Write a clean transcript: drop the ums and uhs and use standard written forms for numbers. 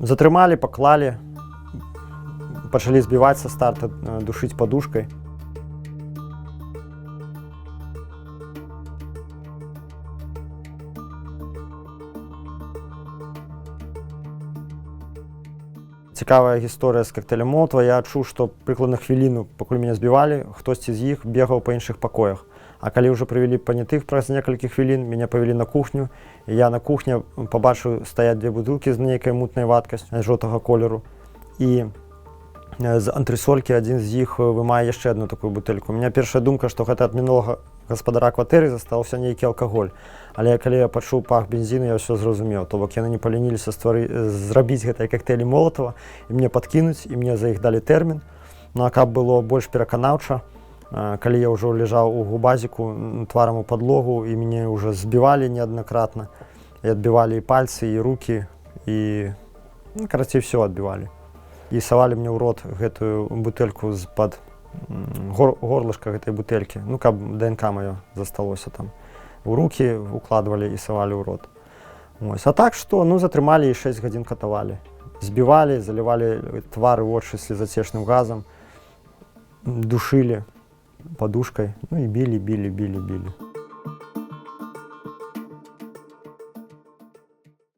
Затрымалі, паклалі, пачалі збіваць са старта, душыць падушкай. Цікавая гісторыя з кактэйлем Молатава. Я адчуў, што прыкладна хвіліну, пакуль мяне збівалі, хтосьці з іх бегаў па іншых пакоях. А калі ўжо прывялі панятых праз некалькі хвілін, мяне павялі на кухню, і я на кухні пабачыў стаяць две бутылкі з нейкай мутнай вадкасцю жоўтага колеру. І з антрысолькі адзін з іх вымае яшчэ одну такую бутэльку. У мяне першая думка, што гэта ад мінулага гаспадара кватэры застаўся нейкі алкаголь. Але калі я пачуў пах бензіну, я ўсё зразумеў. То бок яны не паляніліся зрабіць гэтыя кактэйлі Молатава і мне падкінуць, і мне за іх далі тэрмін. Ну а каб было больш пераканаўча, калі я ўжо ляжаў у губазіку тварам у падлогу, і мяне ўжо збівалі неаднакратна, і адбівалі і пальцы, і рукі, і карацей всё адбівалі. І савалі мне ў рот гэтую бутэльку з-пад горлышка гэтай бутэлькі, ну каб ДНК маё засталося там. У рукі укладвалі і савалі ў рот. Ось. А так што, ну затрымалі і 6 гадзін катавалі. Збівалі, залівалі твары, вочы слезацечным газам, душылі падушкай, ну і білі.